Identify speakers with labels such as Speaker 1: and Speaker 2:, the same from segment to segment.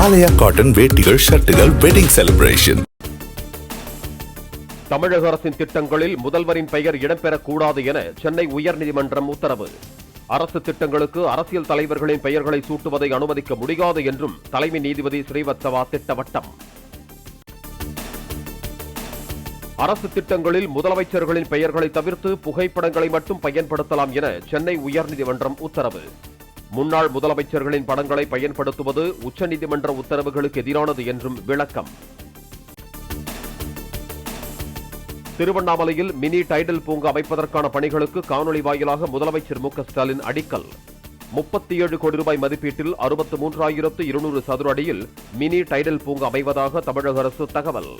Speaker 1: ஆலயா cotton வேட்டிகள், ஷர்ட்டுகள், wedding celebration.
Speaker 2: தமிழக அரசின் திட்டங்களில் முதல்வரின் பெயர் இடம்பெறக்கூடாது என சென்னை உயர்நீதிமன்றம் உத்தரவு. அரசு திட்டங்களுக்கு அரசியல் தலைவர்களின் பெயர்களை சூட்டுவதை அனுமதிக்க முடியாது என்றும் தலைமை நீதிபதி ஸ்ரீவத்சவா திட்டவட்டம். அரசு திட்டங்களில் முதலமைச்சர்களின் பெயர்களை தவிர்த்து புகைப்படங்களை மட்டும் பயன்படுத்தலாம் என சென்னை உயர்நீதிமன்றம் உத்தரவு. முன்னாள் முதலமைச்சர்களின் படங்களை பயன்படுத்துவது உச்சநீதிமன்ற உத்தரவுகளுக்கு எதிரானது என்றும் விளக்கம். திருவண்ணாமலையில் மினி டைடல் பூங்கா அமைப்பதற்கான பணிகளுக்கு காணொலி வாயிலாக முதலமைச்சர் மு.க.ஸ்டாலின் அடிக்கல். 37 கோடி ரூபாய் மதிப்பீட்டில் 63,200 சதுர அடியில் மினி டைடல் பூங்கா அமைவதாக தமிழக அரசு தகவல்.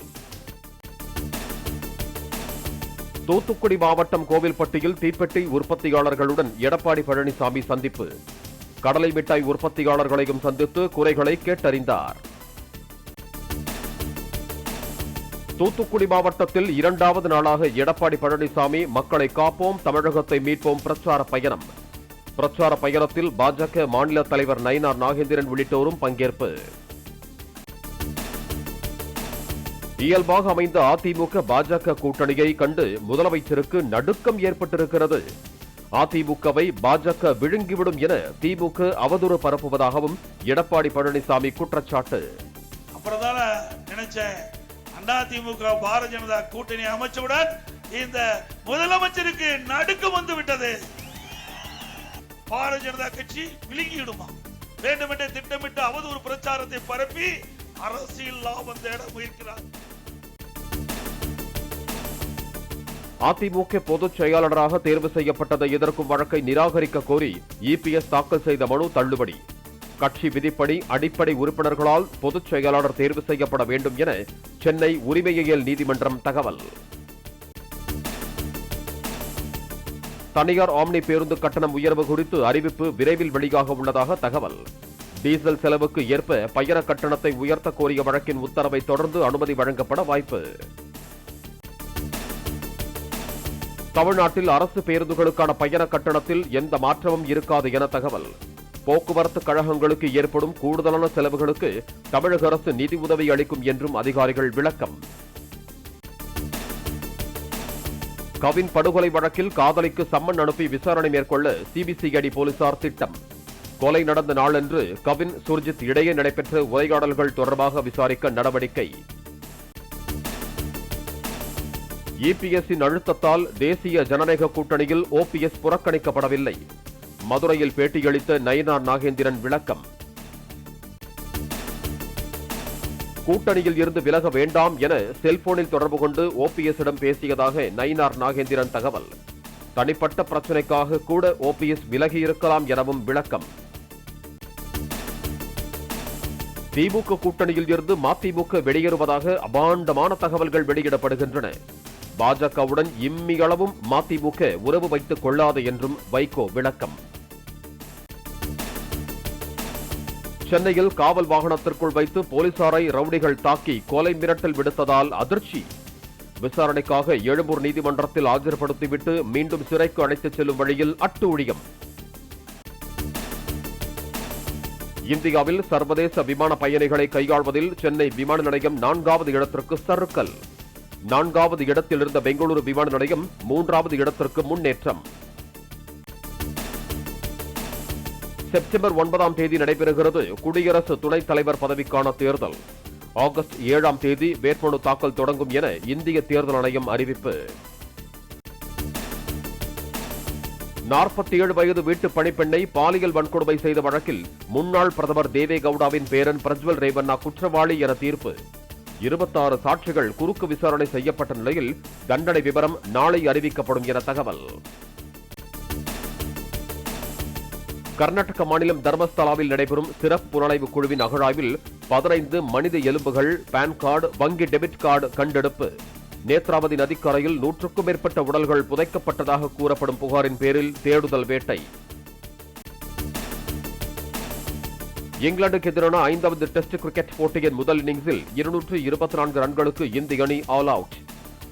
Speaker 2: தூத்துக்குடி மாவட்டம் கோவில்பட்டியில் தீப்பெட்டி உற்பத்தியாளர்களுடன் எடப்பாடி பழனிசாமி சந்திப்பு. கடலை மிட்டாய் உற்பத்தியாளர்களையும் சந்தித்து குறைகளை கேட்டறிந்தார். தூத்துக்குடி மாவட்டத்தில் 2வது நாளாக எடப்பாடி பழனிசாமி மக்களை காப்போம், தமிழகத்தை மீட்போம் பிரச்சார பயணம். பிரச்சார பயணத்தில் பாஜக மாநில தலைவர் நயினார் நாகேந்திரன் உள்ளிட்டோரும் பங்கேற்பு. இயல்பாக அமைந்த அதிமுக பாஜக கூட்டணியை கண்டு முதலமைச்சருக்கு நடுக்கம் ஏற்பட்டிருக்கிறது. அதிமுகவை பாஜக விழுங்கிவிடும் என திமுக அவதூறு பரப்புவதாகவும் எடப்பாடி பழனிசாமி குற்றச்சாட்டு.
Speaker 3: அதிமுக பாரதிய ஜனதா கூட்டணி அமைச்சவுடன் இந்த முதலமைச்சருக்கு நடுக்கம் வந்து விட்டது. பாரதிய ஜனதா கட்சி விழுங்கிடுமா? வேண்டுமென்றே திட்டமிட்டு அவதூறு பிரச்சாரத்தை பரப்பி அரசியல் லாபம் தேட முயற்சிக்கிறார்.
Speaker 2: அதிமுக பொதுச் செயலாளராக தேர்வு செய்யப்பட்டதை எதிர்க்கும் வழக்கை நிராகரிக்க கோரி இபிஎஸ் தாக்கல் செய்த மனு தள்ளுபடி. கட்சி விதிப்படி அடிப்படை உறுப்பினர்களால் பொதுச் செயலாளர் தேர்வு செய்யப்பட வேண்டும் என சென்னை உரிமையியல் நீதிமன்றம் தகவல். தனியார் ஆம்னி பேருந்து கட்டணம் உயர்வு குறித்து அறிவிப்பு விரைவில் வெளியாக உள்ளதாக தகவல். டீசல் செலவுக்கு ஏற்ப பயண கட்டணத்தை உயர்த்த கோரிய வழக்கின் உத்தரவை தொடர்ந்து அனுமதி வழங்கப்பட வாய்ப்பு. தமிழ்நாட்டில் அரசு பேருந்துகளுக்கான பயண கட்டணத்தில் எந்த மாற்றமும் இருக்காது என தகவல். போக்குவரத்து கழகங்களுக்கு ஏற்படும் கூடுதலான செலவுகளுக்கு தமிழக அரசு நிதி உதவி அளிக்கும் என்றும் அதிகாரிகள் விளக்கம். கவின் படுகொலை வழக்கில் காதலிக்கு சம்மன் அனுப்பி விசாரணை மேற்கொள்ள சிபிசிஐடி போலீசார் திட்டம். கொலை நடந்த நாளன்று கவின், சுர்ஜித் இடையே நடைபெற்ற உரையாடல்கள் தொடர்பாக விசாரிக்க நடவடிக்கை. இபிஎஸ்ஸின் அழுத்தத்தால் தேசிய ஜனநாயக கூட்டணியில் ஓபிஎஸ் புறக்கணிக்கப்படவில்லை. மதுரையில் பேட்டியளித்த நயினார் நாகேந்திரன் விளக்கம். கூட்டணியில் இருந்து விலக வேண்டாம் என செல்போனில் தொடர்பு கொண்டு ஓபிஎஸ்ஸிடம் பேசியதாக நயினார் நாகேந்திரன் தகவல். தனிப்பட்ட பிரச்சினைக்காக கூட ஓபிஎஸ் விலகி இருக்கலாம் எனவும் விளக்கம். திமுக கூட்டணியில் இருந்து மதிமுக வெளியேறுவதாக அபாண்டமான தகவல்கள் வெளியிடப்படுகின்றன. பாஜகவுடன் இம்மியளவும் மதிமுக உறவு வைத்துக் கொள்ளாது என்றும் வைகோ விளக்கம். சென்னையில் காவல் வாகனத்திற்குள் வைத்து போலீசாரை ரவுடிகள் தாக்கி கொலை மிரட்டல் விடுத்ததால் அதிர்ச்சி. விசாரணைக்காக எழும்பூர் நீதிமன்றத்தில் ஆஜர்படுத்திவிட்டு மீண்டும் சிறைக்கு அழைத்துச் செல்லும் வழியில் அட்டூழியம். இந்தியாவில் சர்வதேச விமான பயணிகளை கையாள்வதில் சென்னை விமான நிலையம் 4வது இடத்திற்கு சறுக்கல். 4வது இடத்தில் இருந்த பெங்களூரு விமான நிலையம் 3வது இடத்திற்கு முன்னேற்றம். செப்டம்பர் 9ஆம் தேதி நடைபெறுகிறது குடியரசு துணைத் தலைவர் பதவிக்கான தேர்தல். ஆகஸ்ட் 7ஆம் தேதி வேட்புமனு தாக்கல் தொடங்கும் என இந்திய தேர்தல் ஆணையம் அறிவிப்பு. 47 வயது வீட்டு பணிப்பெண்ணை பாலியல் வன்கொடுமை செய்த வழக்கில் முன்னாள் பிரதமர் தேவே கவுடாவின் பேரன் பிரஜ்வல் ரேவண்ணா குற்றவாளி என தீர்ப்பு. 26 சாட்சிகள் குறுக்கு விசாரணை செய்யப்பட்ட நிலையில் தண்டனை விவரம் நாளை அறிவிக்கப்படும் என தகவல். கர்நாடக மாநிலம் தர்மஸ்தலாவில் நடைபெறும் சிறப்பு புலனாய்வு குழுவின் அகழாய்வில் 15 மனித எலும்புகள், பான் கார்டு, வங்கி டெபிட் கார்டு கண்டெடுப்பு. நேத்ராவதி நதிக்கரையில் 100க்கும் மேற்பட்ட உடல்கள் புதைக்கப்பட்டதாக கூறப்படும் புகாரின் பேரில் தேடுதல் வேட்டை. இங்கிலாந்துக்கு எதிரான 5வது டெஸ்ட் கிரிக்கெட் போட்டியின் முதல் இன்னிங்ஸில் 224 ரன்களுக்கு இந்திய அணி ஆல் அவுட்.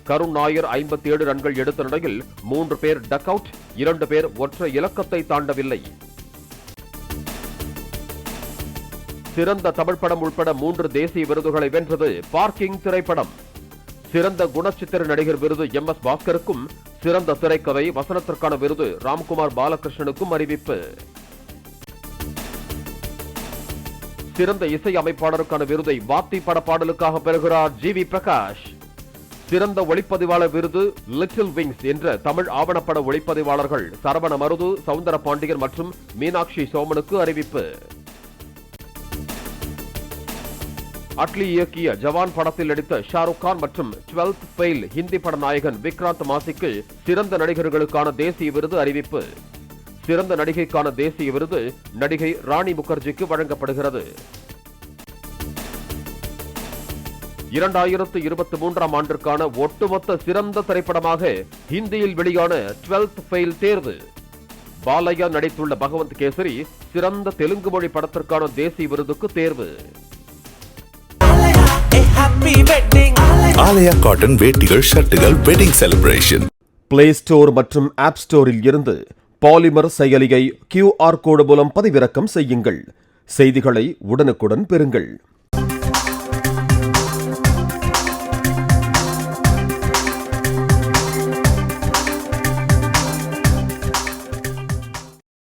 Speaker 2: கருண் நாயர் 57 ரன்கள் எடுத்த நிலையில் 3 பேர் டக் அவுட், 2 பேர் ஒற்றை இலக்கத்தை தாண்டவில்லை. சிறந்த தமிழ் படம் உட்பட 3 தேசிய விருதுகளை வென்றது பார்க்கிங் திரைப்படம். சிறந்த குணச்சித்திர நடிகர் விருது MS பாஸ்கருக்கும், சிறந்த திரைக்கதை வசனத்திற்கான விருது ராம்குமார் பாலகிருஷ்ணனுக்கும் அறிவிப்பு. சிறந்த இசை அமைப்பாளருக்கான விருதை வாத்தி பட பாடலுக்காக பெறுகிறார் GV பிரகாஷ். சிறந்த ஒளிப்பதிவாளர் விருது லிட்டில் விங்ஸ் என்ற தமிழ் ஆவணப்பட ஒளிப்பதிவாளர்கள் சரவண மருது, சவுந்தர பாண்டியன் மற்றும் மீனாட்சி சோமனுக்கு அறிவிப்பு. அட்லி இயக்கிய ஜவான் படத்தில் நடித்த ஷாருக் கான் மற்றும் 12th ஃபெயில் ஹிந்தி பட நாயகன் விக்ராந்த் மாசிக்கு சிறந்த நடிகர்களுக்கான தேசிய விருது அறிவிப்பு. சிறந்த நடிகைக்கான தேசிய விருது நடிகை ராணி முகர்ஜிக்கு வழங்கப்படுகிறது. 2023ஆம் ஆண்டிற்கான ஒட்டுமொத்த சிறந்த திரைப்படமாக ஹிந்தியில் வெளியான 12th ஃபெயில் தேர்வு. பாலையா நடித்துள்ள பகவந்த் கேசரி சிறந்த தெலுங்கு மொழி படத்திற்கான தேசிய விருதுக்கு தேர்வு.
Speaker 1: ஆலயா காட்டன் வேட்டிகள் ஷர்ட்டுகள் வெட்டிங் செலிப்ரேஷன்.
Speaker 4: பிளே ஸ்டோர் மற்றும் ஆப் ஸ்டோரில் இருந்து பாலிமர் செயலியை QR கோடு மூலம் பதிவிறக்கம் செய்யுங்கள். செய்திகளை உடனுக்குடன் பெறுங்கள்.